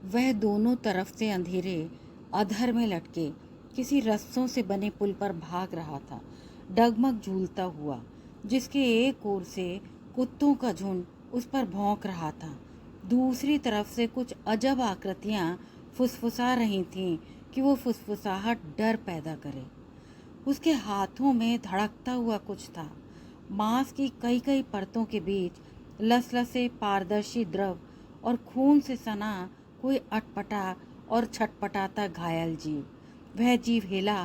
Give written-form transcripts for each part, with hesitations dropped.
वह दोनों तरफ से अंधेरे अधर में लटके किसी रस्सों से बने पुल पर भाग रहा था, डगमग झूलता हुआ, जिसके एक ओर से कुत्तों का झुंड उस पर भौंक रहा था। दूसरी तरफ से कुछ अजब आकृतियां फुसफुसा रही थीं कि वो फुसफुसाहट डर पैदा करे। उसके हाथों में धड़कता हुआ कुछ था। मांस की कई कई परतों के बीच लसलसे पारदर्शी द्रव और खून से सना कोई अटपटा और छटपटाता घायल जीव। वह जीव हिला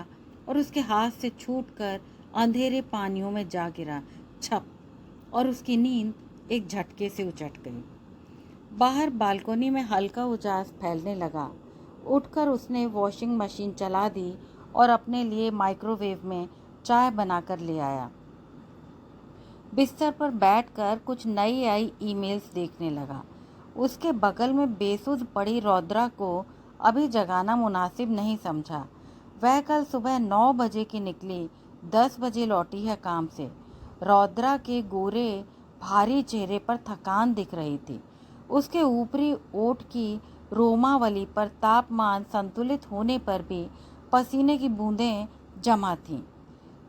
और उसके हाथ से छूटकर अंधेरे पानियों में जा गिरा, छप, और उसकी नींद एक झटके से उचट गई। बाहर बालकोनी में हल्का उजास फैलने लगा। उठकर उसने वॉशिंग मशीन चला दी और अपने लिए माइक्रोवेव में चाय बनाकर ले आया। बिस्तर पर बैठकर कुछ नई आई ईमेल्स देखने लगा। उसके बगल में बेसुध पड़ी रौद्रा को अभी जगाना मुनासिब नहीं समझा। वह कल सुबह 9 बजे की निकली, 10 बजे लौटी है काम से। रौद्रा के गोरे भारी चेहरे पर थकान दिख रही थी। उसके ऊपरी ओठ की रोमावली पर तापमान संतुलित होने पर भी पसीने की बूंदें जमा थीं।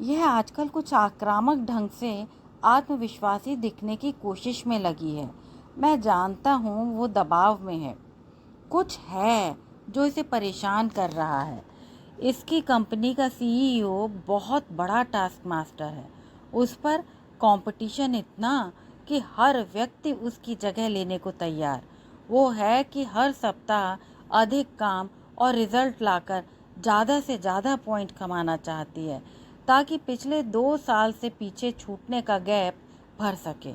यह आजकल कुछ आक्रामक ढंग से आत्मविश्वासी दिखने की कोशिश में लगी है। मैं जानता हूँ वो दबाव में है। कुछ है जो इसे परेशान कर रहा है। इसकी कंपनी का सीईओ बहुत बड़ा टास्क मास्टर है। उस पर कंपटीशन इतना कि हर व्यक्ति उसकी जगह लेने को तैयार। वो है कि हर सप्ताह अधिक काम और रिजल्ट लाकर ज़्यादा से ज़्यादा पॉइंट कमाना चाहती है, ताकि पिछले 2 साल से पीछे छूटने का गैप भर सके।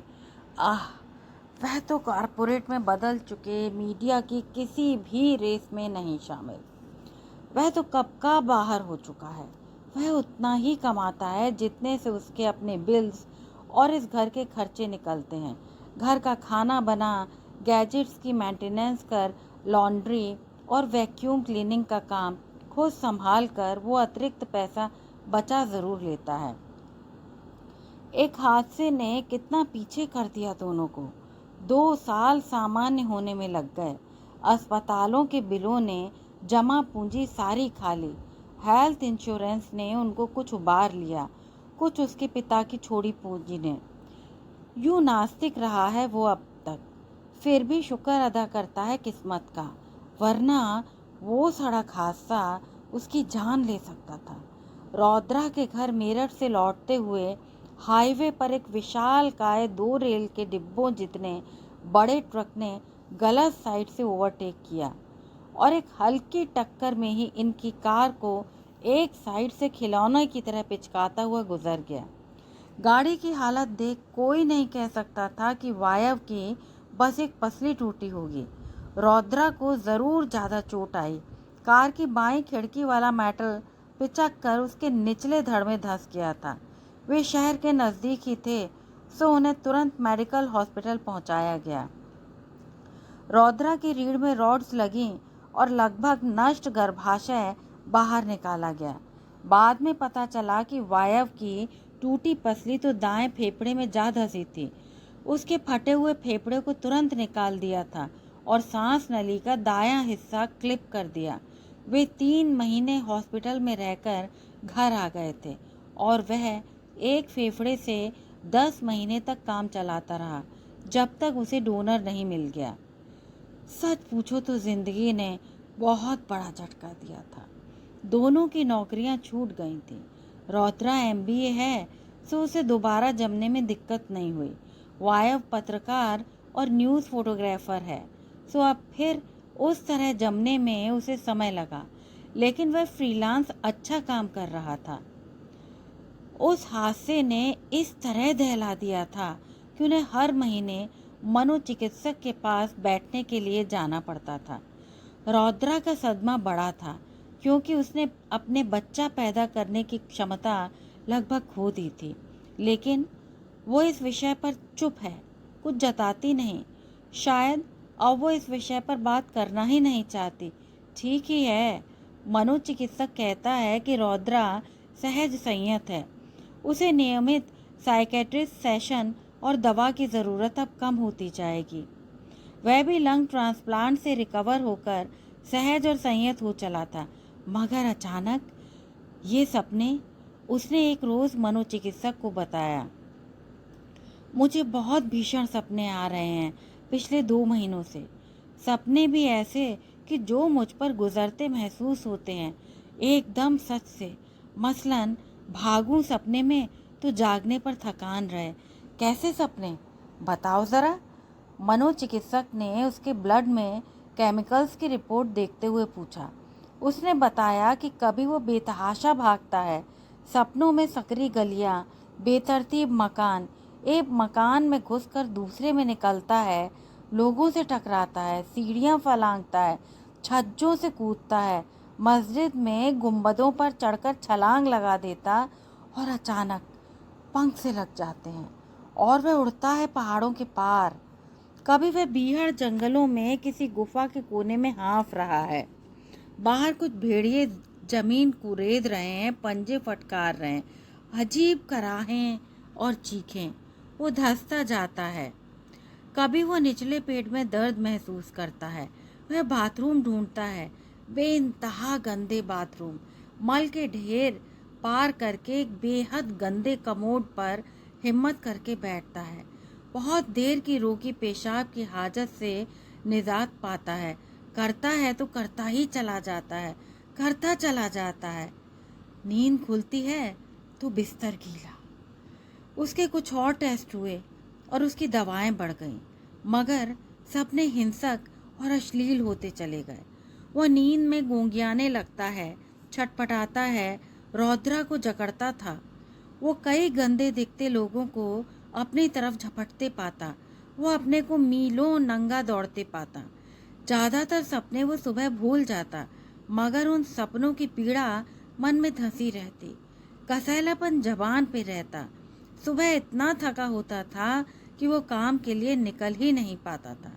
वह तो कॉरपोरेट में बदल चुके मीडिया की किसी भी रेस में नहीं शामिल। वह तो कब का बाहर हो चुका है। वह उतना ही कमाता है जितने से उसके अपने बिल्स और इस घर के खर्चे निकलते हैं। घर का खाना बना, गैजेट्स की मेंटेनेंस कर, लॉन्ड्री और वैक्यूम क्लीनिंग का काम खुद संभाल कर वो अतिरिक्त पैसा बचा ज़रूर लेता है। एक हादसे ने कितना पीछे कर दिया दोनों को। 2 साल सामान्य होने में लग गए। अस्पतालों के बिलों ने जमा पूंजी सारी खा ली। हेल्थ इंश्योरेंस ने उनको कुछ उबार लिया, कुछ उसके पिता की छोड़ी पूंजी ने। यूं नास्तिक रहा है वो अब तक, फिर भी शुक्र अदा करता है किस्मत का, वरना वो सड़क हादसा उसकी जान ले सकता था। रौद्रा के घर मेरठ से लौटते हुए हाईवे पर एक विशाल काय 2 रेल के डिब्बों जितने बड़े ट्रक ने गलत साइड से ओवरटेक किया और एक हल्की टक्कर में ही इनकी कार को एक साइड से खिलौने की तरह पिचकाता हुआ गुजर गया। गाड़ी की हालत देख कोई नहीं कह सकता था कि वायव की बस एक पसली टूटी होगी। रौद्रा को ज़रूर ज़्यादा चोट आई। कार की बाईं खिड़की वाला मेटल पिचक कर उसके निचले धड़ में धंस गया था। वे शहर के नज़दीक ही थे, सो उन्हें तुरंत मेडिकल हॉस्पिटल पहुंचाया गया। रौद्रा की रीढ़ में रॉड्स लगी और लगभग नष्ट गर्भाशय बाहर निकाला गया। बाद में पता चला कि वायव की टूटी पसली तो दाएं फेफड़े में जा धंसी थी। उसके फटे हुए फेफड़े को तुरंत निकाल दिया था और सांस नली का दायां हिस्सा क्लिप कर दिया। वे 3 महीने हॉस्पिटल में रहकर घर आ गए थे और वह एक फेफड़े से 10 महीने तक काम चलाता रहा, जब तक उसे डोनर नहीं मिल गया। सच पूछो तो जिंदगी ने बहुत बड़ा झटका दिया था। दोनों की नौकरियां छूट गई थीं। रौद्रा MBA है, सो उसे दोबारा जमने में दिक्कत नहीं हुई। वायव पत्रकार और न्यूज़ फोटोग्राफर है, सो अब फिर उस तरह जमने में उसे समय लगा, लेकिन वह फ्रीलांस अच्छा काम कर रहा था। उस हादसे ने इस तरह दहला दिया था कि उन्हें हर महीने मनोचिकित्सक के पास बैठने के लिए जाना पड़ता था। रौद्रा का सदमा बड़ा था क्योंकि उसने अपने बच्चा पैदा करने की क्षमता लगभग खो दी थी, लेकिन वो इस विषय पर चुप है, कुछ जताती नहीं। शायद अब वो इस विषय पर बात करना ही नहीं चाहती। ठीक ही है। मनोचिकित्सक कहता है कि रौद्रा सहज संयत है। उसे नियमित साइकेट्रिस्ट सेशन और दवा की ज़रूरत अब कम होती जाएगी। वह भी लंग ट्रांसप्लांट से रिकवर होकर सहज और संयत हो चला था। मगर अचानक ये सपने, उसने एक रोज़ मनोचिकित्सक को बताया, मुझे बहुत भीषण सपने आ रहे हैं पिछले 2 महीनों से। सपने भी ऐसे कि जो मुझ पर गुजरते महसूस होते हैं, एकदम सच से। मसलन भागूं सपने में तो जागने पर थकान रहे। कैसे सपने, बताओ ज़रा। मनोचिकित्सक ने उसके ब्लड में केमिकल्स की रिपोर्ट देखते हुए पूछा। उसने बताया कि कभी वो बेतहाशा भागता है, सपनों में सकरी गलियाँ, बेतरतीब मकान, एक मकान में घुसकर दूसरे में निकलता है, लोगों से टकराता है, सीढ़ियाँ फलांगता है, छज्जों से कूदता है, मस्जिद में गुंबदों पर चढ़कर छलांग लगा देता और अचानक पंख से लग जाते हैं और वह उड़ता है पहाड़ों के पार। कभी वह बीहड़ जंगलों में किसी गुफा के कोने में हाँफ रहा है, बाहर कुछ भेड़िए जमीन कुरेद रहे हैं, पंजे फटकार रहे हैं, अजीब कराहें और चीखें। वो धंसता जाता है। कभी वो निचले पेट में दर्द महसूस करता है। वह बाथरूम ढूंढता है, बेइंतहा गंदे बाथरूम, मल के ढेर पार करके एक बेहद गंदे कमोड पर हिम्मत करके बैठता है। बहुत देर की रोकी पेशाब की हाजत से निजात पाता है। करता है तो करता ही चला जाता है, करता चला जाता है। नींद खुलती है तो बिस्तर गीला। उसके कुछ और टेस्ट हुए और उसकी दवाएं बढ़ गईं, मगर सपने हिंसक और अश्लील होते चले गए। वह नींद में गोंगियाने लगता है, छटपटाता है, रौद्रा को जकड़ता था। वो कई गंदे दिखते लोगों को अपनी तरफ झपटते पाता, वो अपने को मीलों नंगा दौड़ते पाता। ज़्यादातर सपने वो सुबह भूल जाता, मगर उन सपनों की पीड़ा मन में धंसी रहती, कसैलापन जबान पे रहता। सुबह इतना थका होता था कि वो काम के लिए निकल ही नहीं पाता था।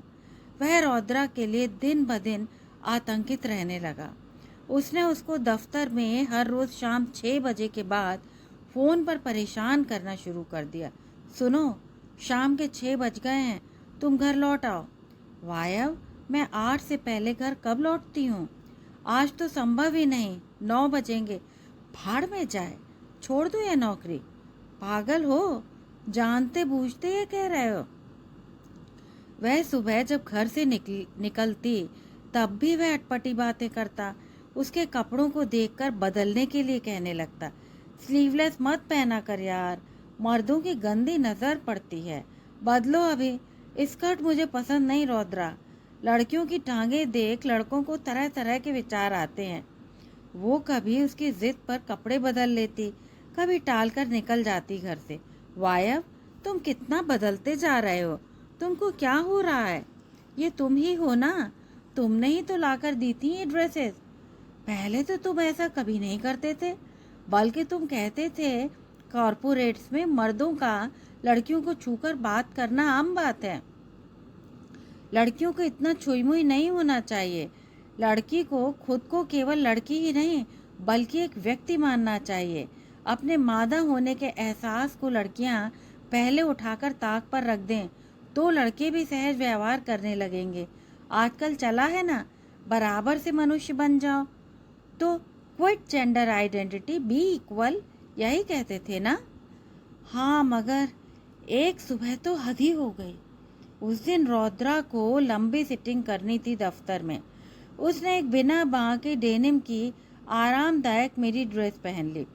वह रौद्रा के लिए दिन ब दिन आतंकित रहने लगा। उसने उसको दफ्तर में हर रोज़ शाम 6 बजे के बाद फ़ोन पर परेशान करना शुरू कर दिया। सुनो, शाम के 6 बज गए हैं, तुम घर लौट आओ। वायव, मैं 8 से पहले घर कब लौटती हूँ? आज तो संभव ही नहीं, 9 बजेंगे। भाड़ में जाए, छोड़ दो ये नौकरी। पागल हो, जानते बूझते ये कह रहे हो? वह सुबह जब घर से निकलती तब भी वह अटपटी बातें करता। उसके कपड़ों को देखकर बदलने के लिए कहने लगता, स्लीवलेस मत पहना कर यार, मर्दों की गंदी नज़र पड़ती है, बदलो अभी। स्कर्ट मुझे पसंद नहीं रौद्रा। लड़कियों की टांगें देख लड़कों को तरह तरह के विचार आते हैं। वो कभी उसकी जिद पर कपड़े बदल लेती, कभी टाल कर निकल जाती घर से। वायव, तुम कितना बदलते जा रहे हो, तुमको क्या हो रहा है? ये तुम ही हो ना, तुमने ही तो लाकर दी थी ये ड्रेसेस। पहले तो तुम ऐसा कभी नहीं करते थे, बल्कि तुम कहते थे कॉरपोरेट्स में मर्दों का लड़कियों को छूकर बात करना आम बात है। लड़कियों को इतना छुई मुई नहीं होना चाहिए। लड़की को खुद को केवल लड़की ही नहीं बल्कि एक व्यक्ति मानना चाहिए। अपने मादा होने के एहसास को लड़कियां पहले उठाकर ताक पर रख दें तो लड़के भी सहज व्यवहार करने लगेंगे। आजकल चला है ना, बराबर से मनुष्य बन जाओ। तो quit gender identity, be equal, यही कहते थे ना? हाँ, मगर एक सुबह तो हद ही हो गई। उस दिन रौद्रा को लंबी सिटिंग करनी थी दफ्तर में। उसने एक बिना बाँ की डेनिम की आरामदायक मेरी ड्रेस पहन ली।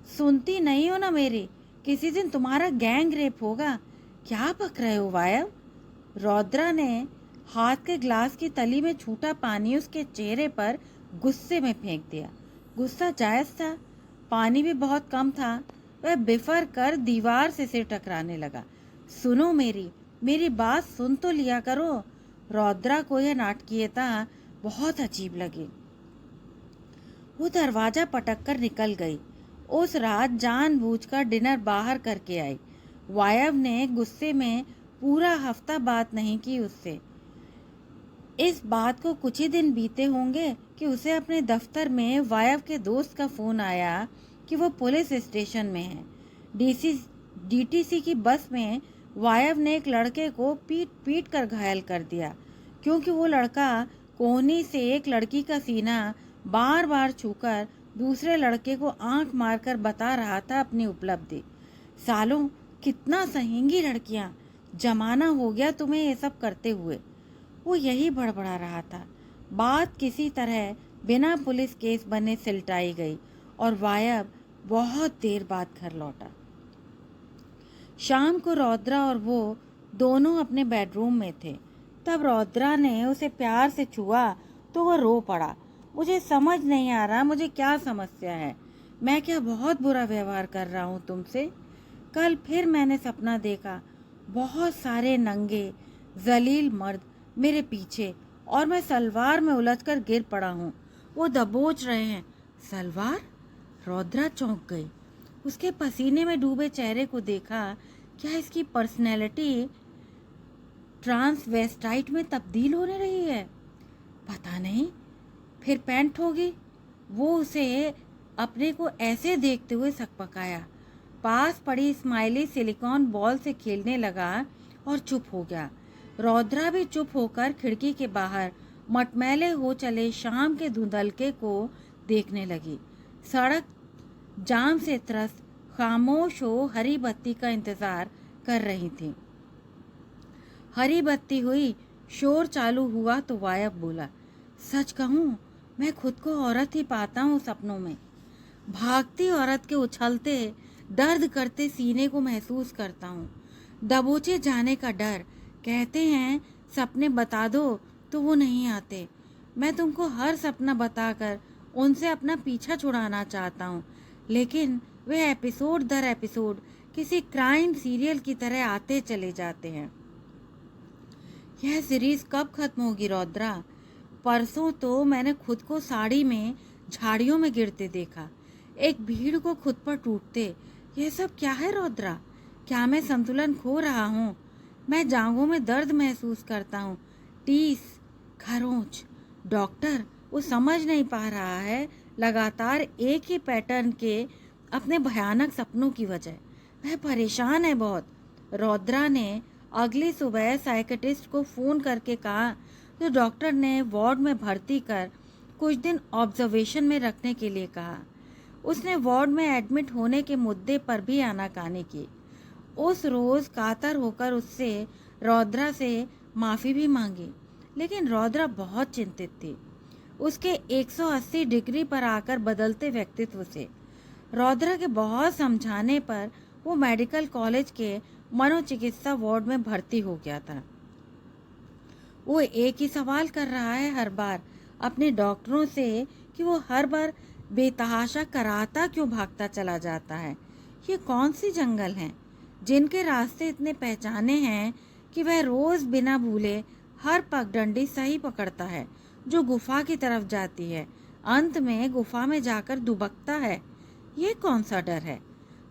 सुनती नहीं हो ना मेरी, किसी दिन तुम्हारा गैंग रेप होगा। क्या पक रहे हो वायव? रौद्रा ने हाथ के ग्लास की तली में छूटा पानी उसके चेहरे पर गुस्से में फेंक दिया। गुस्सा जायज़ था, पानी भी बहुत कम था। वह बिफर कर दीवार से सिर टकराने लगा। सुनो मेरी बात सुन तो लिया करो। रौद्रा को यह नाटकीयता बहुत अजीब लगी। वो दरवाजा पटक कर निकल गई। उस रात जानबूझकर डिनर बाहर करके आई। वायव ने गुस्से में पूरा हफ्ता बात नहीं की उससे। इस बात को कुछ ही दिन बीते होंगे कि उसे अपने दफ्तर में वायव के दोस्त का फ़ोन आया कि वो पुलिस स्टेशन में है। डीटीसी की बस में वायव ने एक लड़के को पीट कर घायल कर दिया। क्योंकि वो लड़का कोहनी से एक लड़की का सीना बार बार छूकर दूसरे लड़के को आंख मारकर बता रहा था अपनी उपलब्धि। सालों, कितना सहेंगी लड़कियां, जमाना हो गया तुम्हें ये सब करते हुए। वो यही बड़बड़ा रहा था। बात किसी तरह बिना पुलिस केस बने सिलटाई गई और वायब बहुत देर बाद घर लौटा। शाम को रौद्रा और वो दोनों अपने बेडरूम में थे। तब रौद्रा ने उसे प्यार से छुआ तो वह रो पड़ा। मुझे समझ नहीं आ रहा, मुझे क्या समस्या है? मैं क्या बहुत बुरा व्यवहार कर रहा हूँ तुमसे? कल फिर मैंने सपना देखा, बहुत सारे नंगे जलील मर्द मेरे पीछे और मैं सलवार में उलझकर गिर पड़ा हूँ। वो दबोच रहे हैं। सलवार? रौद्रा चौंक गई। उसके पसीने में डूबे चेहरे को देखा। क्या इसकी पर्सनैलिटी ट्रांसवेस्टाइट में तब्दील होने रही है? पता नहीं। फिर पैंट होगी। वो उसे अपने को ऐसे देखते हुए सकपकाया। पास पड़ी स्माइली सिलिकॉन बॉल से खेलने लगा और चुप हो गया। रौद्रा भी चुप होकर खिड़की के बाहर मटमैले हो चले शाम के धुंधलके को देखने लगी। सड़क जाम से त्रस्त खामोश हो हरी बत्ती का इंतजार कर रही थी। हरी बत्ती हुई, शोर चालू हुआ तो वायब बोला, सच कहूँ मैं खुद को औरत ही पाता हूँ सपनों में। भागती औरत के उछलते दर्द करते सीने को महसूस करता हूँ। दबोचे जाने का डर। कहते हैं सपने बता दो तो वो नहीं आते। मैं तुमको हर सपना बताकर उनसे अपना पीछा छुड़ाना चाहता हूँ, लेकिन वे एपिसोड दर एपिसोड किसी क्राइम सीरियल की तरह आते चले जाते हैं। यह सीरीज कब खत्म होगी रौद्रा? परसों तो मैंने खुद को साड़ी में झाड़ियों में गिरते देखा, एक भीड़ को खुद पर टूटते। यह सब क्या है रौद्रा? क्या मैं संतुलन खो रहा हूँ? मैं जांघों में दर्द महसूस करता हूँ, टीस, खरोंच। डॉक्टर वो समझ नहीं पा रहा है, लगातार एक ही पैटर्न के अपने भयानक सपनों की वजह। वह परेशान है बहुत। रौद्रा ने अगली सुबह साइकेट्रिस्ट को फ़ोन करके कहा तो डॉक्टर ने वार्ड में भर्ती कर कुछ दिन ऑब्जर्वेशन में रखने के लिए कहा। उसने वार्ड में एडमिट होने के मुद्दे पर भी आनाकानी की। उस रोज़ कातर होकर उससे रौद्रा से माफ़ी भी मांगी, लेकिन रौद्रा बहुत चिंतित थी उसके 180 डिग्री पर आकर बदलते व्यक्तित्व से। रौद्रा के बहुत समझाने पर वो मेडिकल कॉलेज के मनोचिकित्सा वार्ड में भर्ती हो गया था। वो एक ही सवाल कर रहा है हर बार अपने डॉक्टरों से कि वो हर बार बेतहाशा कराता क्यों भागता चला जाता है। ये कौन सी जंगल हैं जिनके रास्ते इतने पहचाने हैं कि वह रोज़ बिना भूले हर पगडंडी सही पकड़ता है जो गुफा की तरफ जाती है, अंत में गुफा में जाकर दुबकता है। ये कौन सा डर है?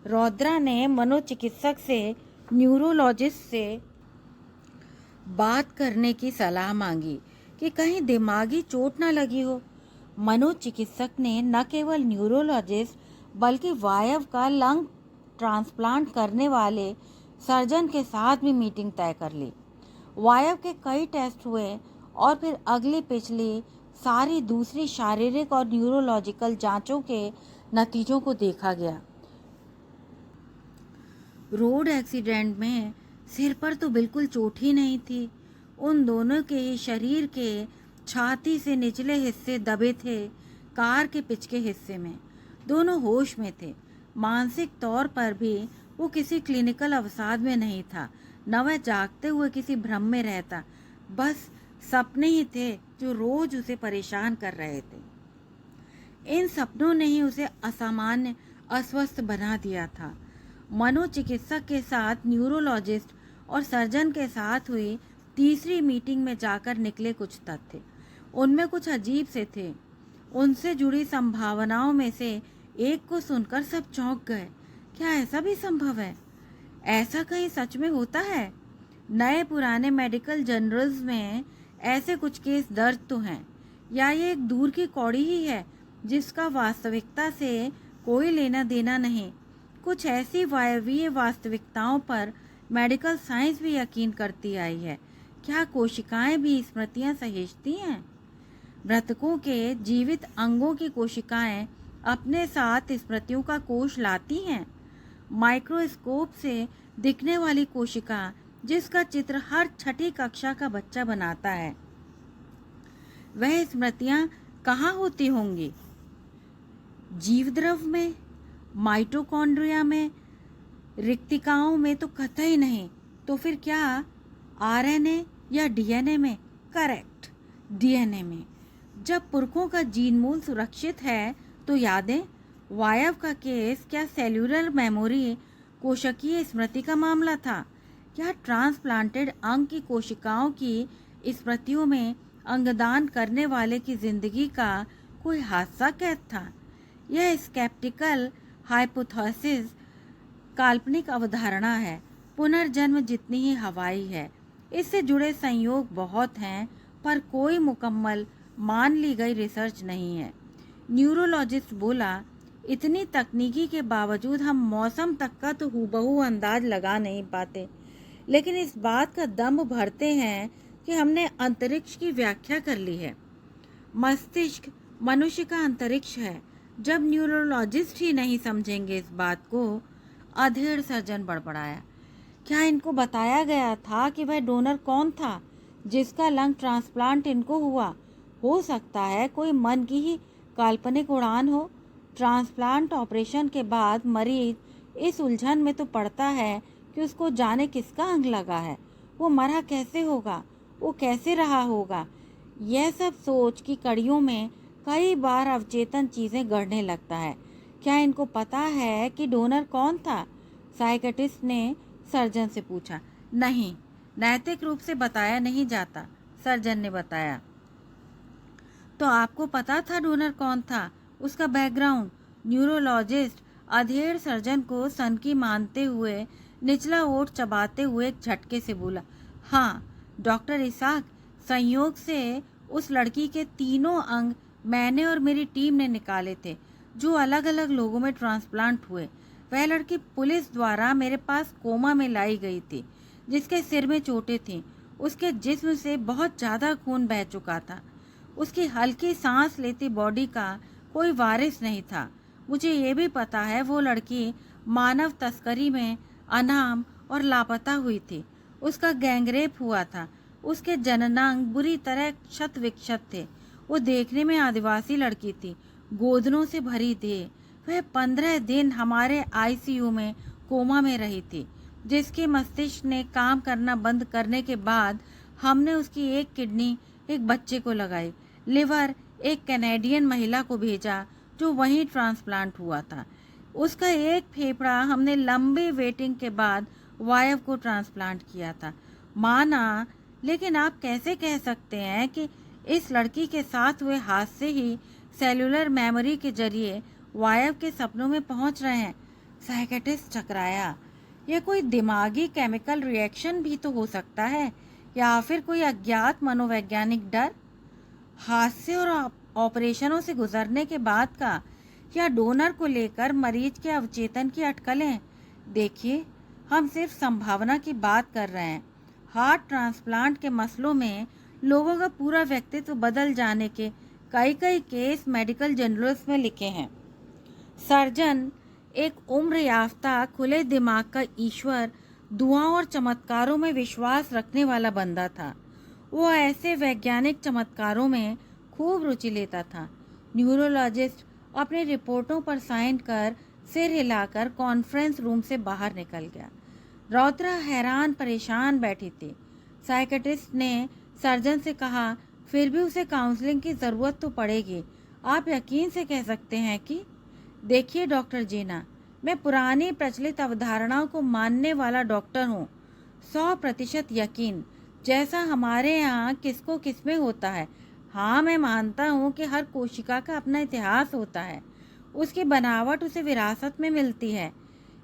रौद्रा ने मनोचिकित्सक से, न्यूरोलॉजिस्ट से बात करने की सलाह मांगी कि कहीं दिमागी चोट न लगी हो। मनोचिकित्सक ने न केवल न्यूरोलॉजिस्ट बल्कि वायव का लंग ट्रांसप्लांट करने वाले सर्जन के साथ भी मीटिंग तय कर ली। वायव के कई टेस्ट हुए और फिर अगली पिछली सारी दूसरी शारीरिक और न्यूरोलॉजिकल जांचों के नतीजों को देखा गया। रोड एक्सीडेंट में सिर पर तो बिल्कुल चोट ही नहीं थी। उन दोनों के ही शरीर के छाती से निचले हिस्से दबे थे कार के पिछले हिस्से में। दोनों होश में थे। मानसिक तौर पर भी वो किसी क्लिनिकल अवसाद में नहीं था, न वह जागते हुए किसी भ्रम में रहता। बस सपने ही थे जो रोज उसे परेशान कर रहे थे। इन सपनों ने ही उसे असामान्य अस्वस्थ बना दिया था। मनोचिकित्सक के साथ न्यूरोलॉजिस्ट और सर्जन के साथ हुई तीसरी मीटिंग में जाकर निकले कुछ तथ्य। उनमें कुछ अजीब से थे। उनसे जुड़ी संभावनाओं में से एक को सुनकर सब चौंक गए। क्या ऐसा भी संभव है? ऐसा कहीं सच में होता है? नए पुराने मेडिकल जर्नल्स में ऐसे कुछ केस दर्ज तो हैं, या ये एक दूर की कौड़ी ही है जिसका वास्तविकता से कोई लेना देना नहीं। कुछ ऐसी वायवीय वास्तविकताओं पर मेडिकल साइंस भी यकीन करती आई है क्या कोशिकाएं भी स्मृतियां सहेजती हैं? मृतकों के जीवित अंगों की कोशिकाएं अपने साथ स्मृतियों का कोश लाती हैं। माइक्रोस्कोप से दिखने वाली कोशिका, जिसका चित्र हर छठी कक्षा का बच्चा बनाता है, वह स्मृतियां कहाँ होती होंगी? जीवद्रव में, माइटोकॉन्ड्रिया में, रिक्तिकाओं में तो कतई नहीं। तो फिर क्या आरएनए या डीएनए में? करेक्ट, डीएनए में। जब पुरखों का जीन मूल सुरक्षित है तो यादें, वायव का केस क्या सेल्यूलर मेमोरी, कोशिकीय स्मृति का मामला था? क्या ट्रांसप्लांटेड अंग की कोशिकाओं की स्मृतियों में अंगदान करने वाले की जिंदगी का कोई हादसा कैद था? यह स्केप्टिकल हाइपोथेसिस काल्पनिक अवधारणा है, पुनर्जन्म जितनी ही हवाई है। इससे जुड़े संयोग बहुत हैं, पर कोई मुकम्मल मान ली गई रिसर्च नहीं है। न्यूरोलॉजिस्ट बोला, इतनी तकनीकी के बावजूद हम मौसम तक का तो हूबहू अंदाज लगा नहीं पाते, लेकिन इस बात का दम भरते हैं कि हमने अंतरिक्ष की व्याख्या कर ली है। मस्तिष्क मनुष्य का अंतरिक्ष है। जब न्यूरोलॉजिस्ट ही नहीं समझेंगे इस बात को, अधेड़ सर्जन बड़बड़ाया। क्या इनको बताया गया था कि वह डोनर कौन था जिसका लंग ट्रांसप्लांट इनको हुआ? हो सकता है कोई मन की ही काल्पनिक उड़ान हो। ट्रांसप्लांट ऑपरेशन के बाद मरीज इस उलझन में तो पड़ता है कि उसको जाने किसका अंग लगा है, वो मरा कैसे होगा, वो कैसे रहा होगा। यह सब सोच की कड़ियों में कई बार अवचेतन चीज़ें गढ़ने लगता है। क्या इनको पता है कि डोनर कौन था? साइकेट्रिस्ट ने सर्जन से पूछा। नहीं, नैतिक रूप से बताया नहीं जाता, सर्जन ने बताया। तो आपको पता था डोनर कौन था, उसका बैकग्राउंड? न्यूरोलॉजिस्ट अधेड़ सर्जन को सनकी मानते हुए निचला ओठ चबाते हुए एक झटके से बोला, हाँ डॉक्टर इसाक, संयोग से उस लड़की के तीनों अंग मैंने और मेरी टीम ने निकाले थे जो अलग अलग लोगों में ट्रांसप्लांट हुए। वह लड़की पुलिस द्वारा मेरे पास कोमा में लाई गई थी, जिसके सिर में चोटें थीं। उसके जिस्म से बहुत ज़्यादा खून बह चुका था। उसकी हल्की सांस लेती बॉडी का कोई वारिस नहीं था। मुझे ये भी पता है वो लड़की मानव तस्करी में अनाम और लापता हुई थी। उसका गैंगरेप हुआ था। उसके जननांग बुरी तरह क्षत विक्षत थे। वो देखने में आदिवासी लड़की थी, गोदनों से भरी देह। वह 15 दिन हमारे आईसीयू में कोमा में रही थी, जिसके मस्तिष्क ने काम करना बंद करने के बाद हमने उसकी एक किडनी एक बच्चे को लगाई, लिवर एक कैनेडियन महिला को भेजा जो वहीं ट्रांसप्लांट हुआ था। उसका एक फेफड़ा हमने लंबी वेटिंग के बाद वायव को ट्रांसप्लांट किया था। माना, लेकिन आप कैसे कह सकते हैं कि इस लड़की के साथ हुए हादसे ही सेलुलर मेमोरी के जरिए वायव के सपनों में पहुंच रहे हैं? साइकेट्रिस्ट चकराया। यह कोई दिमागी केमिकल रिएक्शन भी तो हो सकता है, या फिर कोई अज्ञात मनोवैज्ञानिक डर। हादसे और ऑपरेशनों से गुजरने के बाद का, या डोनर को लेकर मरीज के अवचेतन की अटकलें। देखिए, हम सिर्फ संभावना की बात कर रहे हैं। हार्ट ट्रांसप्लांट के मसलों में लोगों का पूरा व्यक्तित्व बदल जाने के कई केस मेडिकल जर्नल्स में लिखे हैं। सर्जन एक उम्र याफ्ता खुले दिमाग का ईश्वर, दुआओं और चमत्कारों में विश्वास रखने वाला बंदा था। वो ऐसे वैज्ञानिक चमत्कारों में खूब रुचि लेता था। न्यूरोलॉजिस्ट अपनी रिपोर्टों पर साइन कर सिर हिलाकर कॉन्फ्रेंस रूम से बाहर निकल गया। रौद्रा हैरान परेशान बैठी थी। साइकेट्रिस्ट ने सर्जन से कहा, फिर भी उसे काउंसलिंग की ज़रूरत तो पड़ेगी। आप यकीन से कह सकते हैं कि देखिए डॉक्टर जीना, मैं पुरानी प्रचलित अवधारणाओं को मानने वाला डॉक्टर हूँ। 100% यकीन, जैसा हमारे यहाँ किसको किसमें होता है। हाँ, मैं मानता हूँ कि हर कोशिका का अपना इतिहास होता है। उसकी बनावट उसे विरासत में मिलती है।